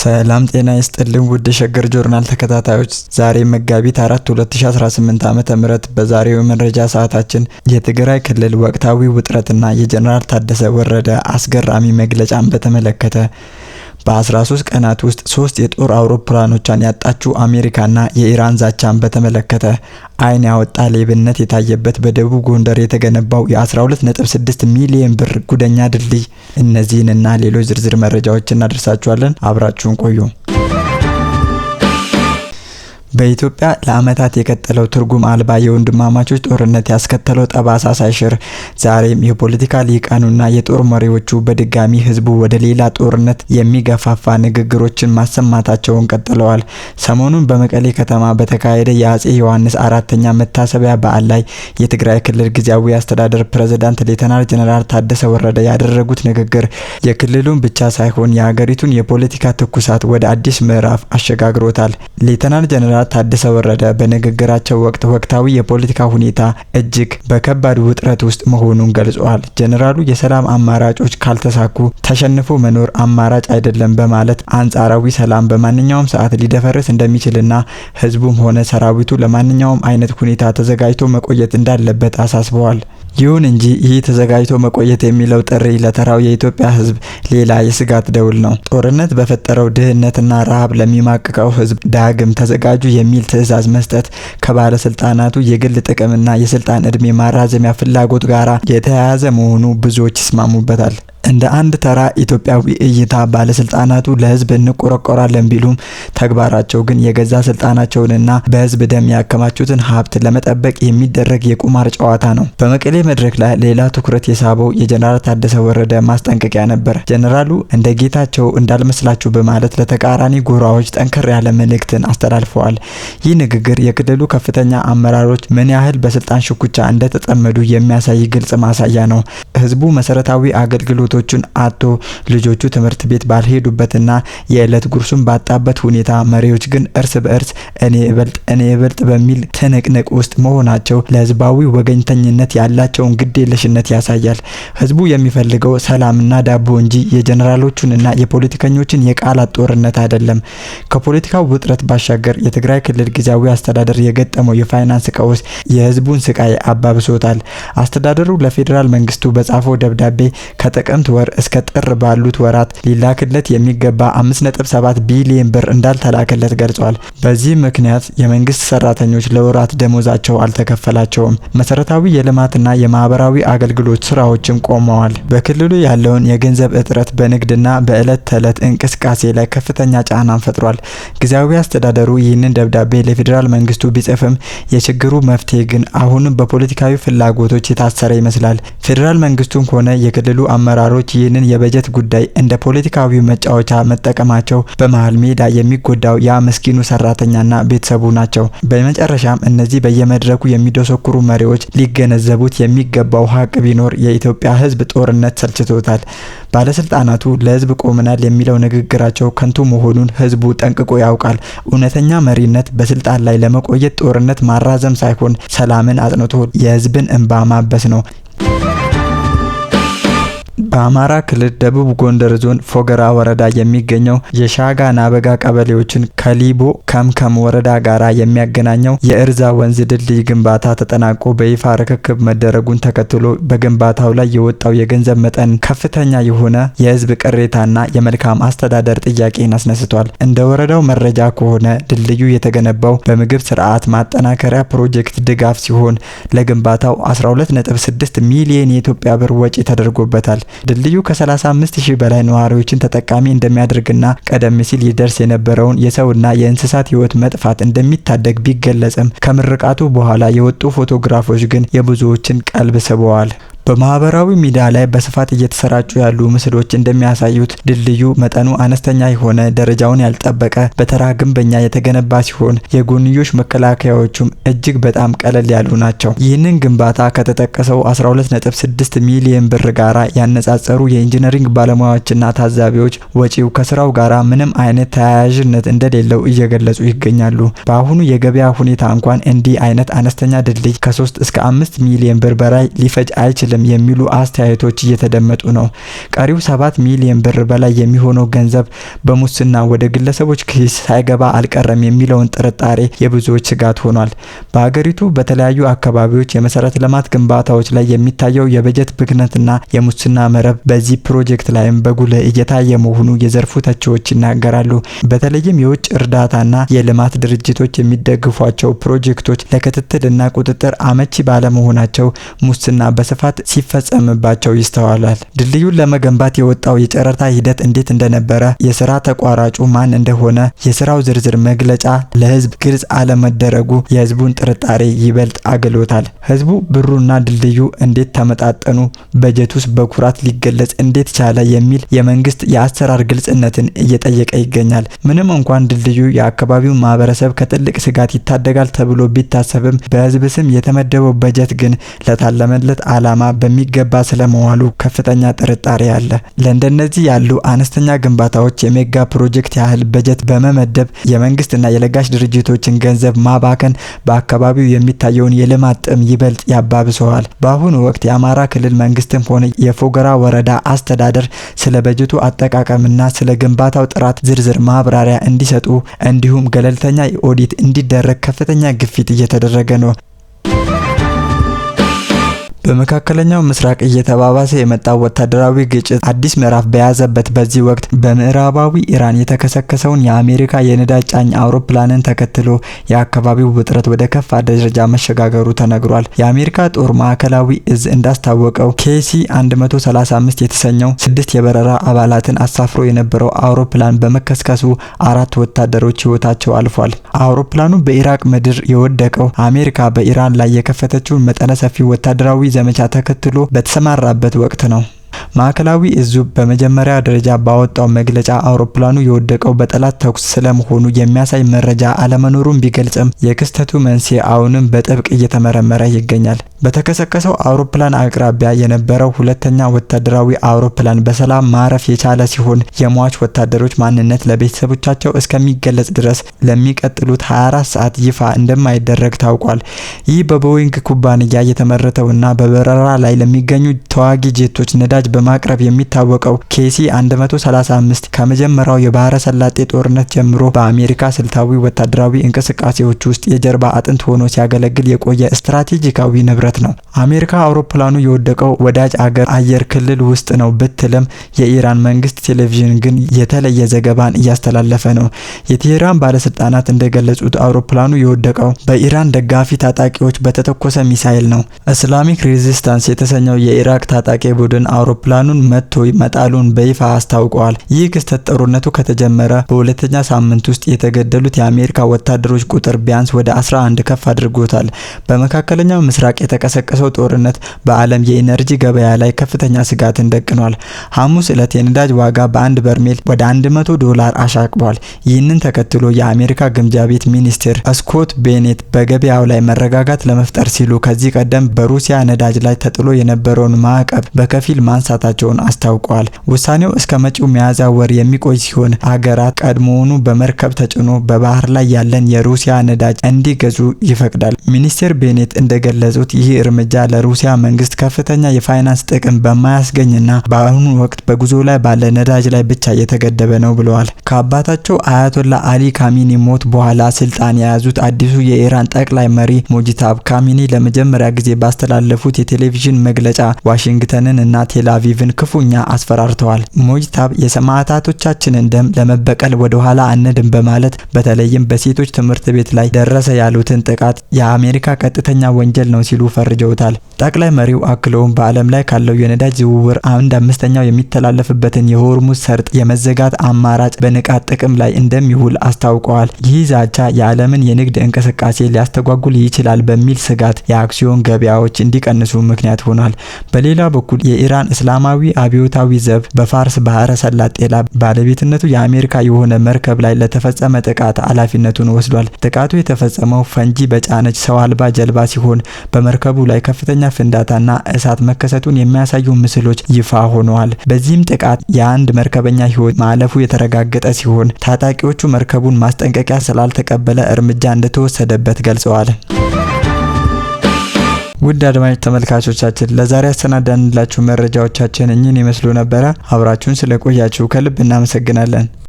ሰላም ጤና ይስጥልን ውድ ሸገር ጆርናል ተከታታዮች፣ ዛሬ መጋቢት 4 2018 ዓ.ም በዛሬው መረጃ ሰዓታችን የትግራይ ክልል ወቅታዊ ውጥረትና የጀነራል ታደሰ ወረደ አስገራሚ መግለጫን በተመለከተ በ13 ቀናት ውስጥ 3 የጦር አውሮፕላኖቿን ያጣችው አሜሪካና የኢራን ዛቻን በተመለከተ አይን ያወጣ ሌብነት የታየበት በደቡብ ጎንደር የተገነባው የ12.6 ሚሊዮን ብር ጉደኛ ድልድይ፣ እነዚህንና ሌሎች ዝርዝር መረጃዎችን እናደርሳችኋለን። አብራችሁን ቆዩ። በኢትዮጵያ ለዓመታት የቀጠለው ትርጉም አልባ የወንድማማቾች ጦርነት ያስከተለው ጠባሳ ሳይሽር ዛሬም የፖለቲካ ሊቃኑና የጦር መሪዎቹ በድጋሚ ህዝቡ ወደ ሌላ ጦርነት የሚገፋፋ ንግግሮችን ማሰማታቸውን ቀጥለዋል። ሰሞኑን በመቀሌ ከተማ በተካሄደ የአጼ ዮሐንስ አራተኛ መታሰቢያ በዓል ላይ የትግራይ ክልል ጊዜያዊ አስተዳደር ፕሬዝዳንት ሌተናል ጀነራል ታደሰ ወረደ ያደረጉት ንግግር የክልሉን ብቻ ሳይሆን የሀገሪቱን የፖለቲካ ትኩሳት ወደ አዲስ ምዕራፍ አሸጋግሮታል። ሌተናል ጀነራል ታደሰ ወረደ በንግግራቸው ወቅት ወቅታዊ የፖለቲካ ሁኔታ እጅግ በከባድ ውጥረት ውስጥ መሆኑን ገልጸዋል። ጀነራሉ የሰላም አማራጮች ካልተሳኩ ተሸንፎ መኖር አማራጭ አይደለም በማለት አንጻራዊ ሰላም በማንኛውም ሰዓት ሊደፈርስ እንደሚችልና ህዝቡም ሆነ ሰራዊቱ ለማንኛውም አይነት ሁኔታ ተዘጋጅቶ መቆየት እንዳለበት አሳስበዋል። ይሁን እንጂ ይህ ተዘጋጅቶ መቆየት የሚለው ጥሪ ለተራው የኢትዮጵያ ህዝብ ሌላ የስጋት ደውል ነው። ጦርነት በፈጠረው ድህነትና ረሃብ ለሚማቅቀው ህዝብ ዳግም ተዘጋጁ የሚል ትዕዛዝ መስጠት ከባለስልጣናቱ የግል ጥቅምና የስልጣን እድሜ ማራዘሚያ ፍላጎት ጋር የተያያዘ መሆኑ ብዙዎች ይስማሙበታል። እንደ አንድ ተራ ኢትዮጵያዊ እይታ ባለስልጣናቱ ለህዝብ እንቆረቆራለን ቢሉም ተግባራቸው ግን የገዛ ስልጣናቸውንና በህዝብ ደም ያከማቹትን ሀብት ለመጠበቅ የሚደረግ የቁማር ጨዋታ ነው። በመቀሌ መድረክ ላይ ሌላ ትኩረት የሳበው የጀነራል ታደሰ ወረደ ማስጠንቀቂያ ነበር። ጀነራሉ እንደ ጌታቸው እንዳልመስላችሁ በማለት ለተቃራኒ ጎራዎች ጠንከር ያለ መልእክትን አስተላልፈዋል። ይህ ንግግር የክልሉ ከፍተኛ አመራሮች ምን ያህል በስልጣን ሽኩቻ እንደተጠመዱ የሚያሳይ ግልጽ ማሳያ ነው። ህዝቡ መሰረታዊ አገልግሎቶችን አጥቶ ልጆቹ ትምህርት ቤት ባልሄዱበትና የዕለት ጉርሱን ባጣበት ሁኔታ መሪዎች ግን እርስ በእርስ እኔ እበልጥ በሚል ትንቅንቅ ውስጥ መሆናቸው ለህዝባዊ ወገኝተኝነት ያላቸውን ግዴለሽነት ያሳያል። ህዝቡ የሚፈልገው ሰላምና ዳቦ እንጂ የጀነራሎቹንና የፖለቲከኞችን የቃላት ጦርነት አይደለም። ከፖለቲካው ውጥረት ባሻገር የትግራይ ክልል ጊዜያዊ አስተዳደር የገጠመው የፋይናንስ ቀውስ የህዝቡን ስቃይ አባብሶታል። አስተዳደሩ ለፌዴራል መንግስቱ በጻፈው ደብዳቤ ከጥቅምት ወር እስከ ጥር ባሉት ወራት ሊላክለት የሚገባ 5.7 ቢሊዮን ብር እንዳልተላከለት ገልጿል። በዚህ ምክንያት የመንግስት ሰራተኞች ለወራት ደሞዛቸው አልተከፈላቸውም። መሰረታዊ የልማትና የማህበራዊ አገልግሎት ስራዎችም ቆመዋል። በክልሉ ያለውን የገንዘብ እጥረት በንግድና በዕለት ተዕለት እንቅስቃሴ ላይ ከፍተኛ ጫናን ፈጥሯል። ጊዜያዊ አስተዳደሩ ይህንን ደብዳቤ ለፌዴራል መንግስቱ ቢጽፍም የችግሩ መፍትሄ ግን አሁንም በፖለቲካዊ ፍላጎቶች የታሰረ ይመስላል። ፌዴራል መንግስቱም ሆነ የክልሉ አመራሮች ይህንን የበጀት ጉዳይ እንደ ፖለቲካዊ መጫወቻ መጠቀማቸው በመሃል ሜዳ የሚጎዳው ያ ምስኪኑ ሰራተኛና ቤተሰቡ ናቸው። በመጨረሻም እነዚህ በየመድረኩ የሚደሰኩሩ መሪዎች ሊገነዘቡት የሚገባው ሀቅ ቢኖር የኢትዮጵያ ህዝብ ጦርነት ሰልችቶታል። ባለስልጣናቱ ለህዝብ ቆመናል የሚለው ንግግራቸው ከንቱ መሆኑን ህዝቡ ጠንቅቆ ያውቃል። እውነተኛ መሪነት በስልጣን ላይ ለመቆየት ጦርነት ማራዘም ሳይሆን ሰላምን አጽንቶ የህዝብን እንባ ማበስ ነው። በአማራ ክልል ደቡብ ጎንደር ዞን ፎገራ ወረዳ የሚገኘው የሻጋ ናበጋ ቀበሌዎችን ከሊቦ ከምከም ወረዳ ጋራ የሚያገናኘው የእርዛ ወንዝ ድልድይ ግንባታ ተጠናቆ በይፋ ርክክብ መደረጉን ተከትሎ በግንባታው ላይ የወጣው የገንዘብ መጠን ከፍተኛ የሆነ የህዝብ ቅሬታና የመልካም አስተዳደር ጥያቄን አስነስቷል። እንደ ወረዳው መረጃ ከሆነ ድልድዩ የተገነባው በምግብ ስርዓት ማጠናከሪያ ፕሮጀክት ድጋፍ ሲሆን ለግንባታው 12.6 ሚሊዮን የኢትዮጵያ ብር ወጪ ተደርጎበታል። ድልድዩ ከ35,000 በላይ ነዋሪዎችን ተጠቃሚ እንደሚያደርግና ቀደም ሲል ይደርስ የነበረውን የሰውና የእንስሳት ህይወት መጥፋት እንደሚታደግ ቢገለጽም ከምርቃቱ በኋላ የወጡ ፎቶግራፎች ግን የብዙዎችን ቀልብ ስበዋል። በማህበራዊ ሚዲያ ላይ በስፋት እየተሰራጩ ያሉ ምስሎች እንደሚያሳዩት ድልድዩ መጠኑ አነስተኛ የሆነ ደረጃውን ያልጠበቀ በተራ ግንበኛ የተገነባ ሲሆን የጎንዮሽ መከላከያዎቹም እጅግ በጣም ቀለል ያሉ ናቸው። ይህንን ግንባታ ከተጠቀሰው 12.6 ሚሊዮን ብር ጋራ ያነጻጸሩ የኢንጂነሪንግ ባለሙያዎችና ታዛቢዎች ወጪው ከስራው ጋራ ምንም አይነት ተያያዥነት እንደሌለው እየገለጹ ይገኛሉ። በአሁኑ የገበያ ሁኔታ እንኳን እንዲህ አይነት አነስተኛ ድልድይ ከ3 እስከ 5 ሚሊዮን ብር በላይ ሊፈጅ አይችልም አይችልም የሚሉ አስተያየቶች እየተደመጡ ነው። ቀሪው 7 ሚሊዮን ብር በላይ የሚሆነው ገንዘብ በሙስና ወደ ግለሰቦች ኪስ ሳይገባ አልቀረም የሚለውን ጥርጣሬ የብዙዎች ስጋት ሆኗል። በሀገሪቱ በተለያዩ አካባቢዎች የመሰረተ ልማት ግንባታዎች ላይ የሚታየው የበጀት ብክነትና የሙስና መረብ በዚህ ፕሮጀክት ላይም በጉልህ እየታየ መሆኑ የዘርፉ ተቺዎች ይናገራሉ። በተለይም የውጭ እርዳታና የልማት ድርጅቶች የሚደግፏቸው ፕሮጀክቶች ለክትትልና ቁጥጥር አመቺ ባለመሆናቸው ሙስና በስፋት ሲፈጸምባቸው ይስተዋላል። ድልድዩን ለመገንባት የወጣው የጨረታ ሂደት እንዴት እንደነበረ፣ የስራ ተቋራጩ ማን እንደሆነ የስራው ዝርዝር መግለጫ ለህዝብ ግልጽ አለመደረጉ የህዝቡን ጥርጣሬ ይበልጥ አግሎታል። ህዝቡ ብሩና ድልድዩ እንዴት ተመጣጠኑ፣ በጀቱስ በኩራት ሊገለጽ እንዴት ቻለ የሚል የመንግስት የአሰራር ግልጽነትን እየጠየቀ ይገኛል። ምንም እንኳን ድልድዩ የአካባቢውን ማህበረሰብ ከጥልቅ ስጋት ይታደጋል ተብሎ ቢታሰብም በህዝብ ስም የተመደበው በጀት ግን ለታለመለት ዓላማ በሚገባ ስለመዋሉ ከፍተኛ ጥርጣሬ አለ። ለእንደነዚህ ያሉ አነስተኛ ግንባታዎች የሜጋ ፕሮጀክት ያህል በጀት በመመደብ የመንግስትና የለጋሽ ድርጅቶችን ገንዘብ ማባከን በአካባቢው የሚታየውን የልማት ጥም ይበልጥ ያባብሰዋል። በአሁኑ ወቅት የአማራ ክልል መንግስትም ሆነ የፎገራ ወረዳ አስተዳደር ስለ በጀቱ አጠቃቀምና ስለ ግንባታው ጥራት ዝርዝር ማብራሪያ እንዲሰጡ እንዲሁም ገለልተኛ ኦዲት እንዲደረግ ከፍተኛ ግፊት እየተደረገ ነው። በመካከለኛው ምስራቅ እየተባባሰ የመጣው ወታደራዊ ግጭት አዲስ ምዕራፍ በያዘበት በዚህ ወቅት በምዕራባዊ ኢራን የተከሰከሰውን የአሜሪካ የነዳጅ ጫኝ አውሮፕላንን ተከትሎ የአካባቢው ውጥረት ወደ ከፋ ደረጃ መሸጋገሩ ተነግሯል። የአሜሪካ ጦር ማዕከላዊ እዝ እንዳስታወቀው KC-135 የተሰኘው 6 የበረራ አባላትን አሳፍሮ የነበረው አውሮፕላን በመከስከሱ 4 ወታደሮች ህይወታቸው አልፏል። አውሮፕላኑ በኢራቅ ምድር የወደቀው አሜሪካ በኢራን ላይ የከፈተችውን መጠነ ሰፊ ወታደራዊ ዘመቻ ተከትሎ በተሰማራበት ወቅት ነው። ማዕከላዊ እዙ በመጀመሪያ ደረጃ ባወጣው መግለጫ አውሮፕላኑ የወደቀው በጠላት ተኩስ ስለመሆኑ የሚያሳይ መረጃ አለመኖሩን ቢገልጽም የክስተቱ መንስኤ አሁንም በጥብቅ እየተመረመረ ይገኛል። በተከሰከሰው አውሮፕላን አቅራቢያ የነበረው ሁለተኛ ወታደራዊ አውሮፕላን በሰላም ማረፍ የቻለ ሲሆን የሟች ወታደሮች ማንነት ለቤተሰቦቻቸው እስከሚገለጽ ድረስ ለሚቀጥሉት 24 ሰዓት ይፋ እንደማይደረግ ታውቋል። ይህ በቦይንግ ኩባንያ የተመረተውና በበረራ ላይ ለሚገኙ ተዋጊ ጄቶች ነዳጅ በማቅረብ የሚታወቀው KC-135 ከመጀመሪያው የባህረ ሰላጤ ጦርነት ጀምሮ በአሜሪካ ስልታዊ ወታደራዊ እንቅስቃሴዎች ውስጥ የጀርባ አጥንት ሆኖ ሲያገለግል የቆየ ስትራቴጂካዊ ንብረት ነው። አሜሪካ አውሮፕላኑ የወደቀው ወዳጅ አገር አየር ክልል ውስጥ ነው ብትልም የኢራን መንግስት ቴሌቪዥን ግን የተለየ ዘገባን እያስተላለፈ ነው። የቴህራን ባለስልጣናት እንደገለጹት አውሮፕላኑ የወደቀው በኢራን ደጋፊ ታጣቂዎች በተተኮሰ ሚሳኤል ነው። እስላሚክ ሬዚስታንስ የተሰኘው የኢራቅ ታጣቂ ቡድን አውሮፕላኑን መጥቶ መጣሉን በይፋ አስታውቀዋል። ይህ ክስተት ጦርነቱ ከተጀመረ በሁለተኛ ሳምንት ውስጥ የተገደሉት የአሜሪካ ወታደሮች ቁጥር ቢያንስ ወደ 11 ከፍ አድርጎታል። በመካከለኛው ምስራቅ የተቀሰቀሰው ጦርነት በዓለም የኢነርጂ ገበያ ላይ ከፍተኛ ስጋትን ደቅኗል። ሐሙስ ዕለት የነዳጅ ዋጋ በአንድ በርሜል ወደ $100 አሻቅቧል። ይህንን ተከትሎ የአሜሪካ ግምጃ ቤት ሚኒስትር ስኮት ቤኔት በገበያው ላይ መረጋጋት ለመፍጠር ሲሉ ከዚህ ቀደም በሩሲያ ነዳጅ ላይ ተጥሎ የነበረውን ማዕቀብ በከፊል ማንሳታቸውን አስታውቀዋል። ውሳኔው እስከ መጪው ሚያዝያ ወር የሚቆይ ሲሆን ሀገራት ቀድሞውኑ በመርከብ ተጭኖ በባህር ላይ ያለን የሩሲያ ነዳጅ እንዲገዙ ይፈቅዳል። ሚኒስትር ቤኔት እንደገለጹት ይህ እርምጃ ለሩሲያ መንግስት ከፍተኛ የፋይናንስ ጥቅም በማያስገኝና በአሁኑ ወቅት በጉዞ ላይ ባለ ነዳጅ ላይ ብቻ የተገደበ ነው ብለዋል። ከአባታቸው አያቶላ አሊ ካሚኒ ሞት በኋላ ስልጣን የያዙት አዲሱ የኢራን ጠቅላይ መሪ ሙጅታባ ካሚኒ ለመጀመሪያ ጊዜ ባስተላለፉት የቴሌቪዥን መግለጫ ዋሽንግተንን እና ቴል አቪቭን ክፉኛ አስፈራርተዋል። ሙጅታባ የሰማዕታቶቻችንን ደም ለመበቀል ወደ ኋላ አንድም በማለት በተለይም በሴቶች ትምህርት ቤት ላይ ደረሰ ያሉትን ጥቃት የአሜሪካ ቀጥተኛ ወንጀል ነው ሲሉ ፈርጀውታል። ጠቅላይ መሪው አክለውም በዓለም ላይ ካለው የነዳጅ ዝውውር 1/5 የሚተላለፍበትን የሆርሙዝ ሰርጥ የመዘጋት አማራጭ በንቃት ጥቅም ላይ እንደሚውል አስታውቀዋል። ይህ ዛቻ የዓለምን የንግድ እንቅስቃሴ ሊያስተጓጉል ይችላል በሚል ስጋት የአክሲዮን ገበያዎች እንዲቀንሱ ምክንያት ሆኗል። በሌላ በኩል የኢራን እስላማዊ አብዮታዊ ዘብ በፋርስ ባህረ ሰላጤ ላይ ባለቤትነቱ የአሜሪካ የሆነ መርከብ ላይ ለተፈጸመ ጥቃት ኃላፊነቱን ወስዷል። ጥቃቱ የተፈጸመው ፈንጂ በጫነች ሰው አልባ ጀልባ ሲሆን በመርከቡ ላይ ከፍተኛ ፍንዳታና እሳት መከሰቱን የሚያሳዩ ምስሎች ይፋ ሆነዋል። በዚህም ጥቃት የአንድ መርከበኛ ሕይወት ማለፉ የተረጋገጠ ሲሆን ታጣቂዎቹ መርከቡን ማስጠንቀቂያ ስላልተቀበለ እርምጃ እንደተወሰደበት ገልጸዋል። ውድ አድማጭ ተመልካቾቻችን ለዛሬ ያሰናዳንላችሁ መረጃዎቻችን እኚህን ይመስሉ ነበር። አብራችሁን ስለቆያችሁ ከልብ እናመሰግናለን።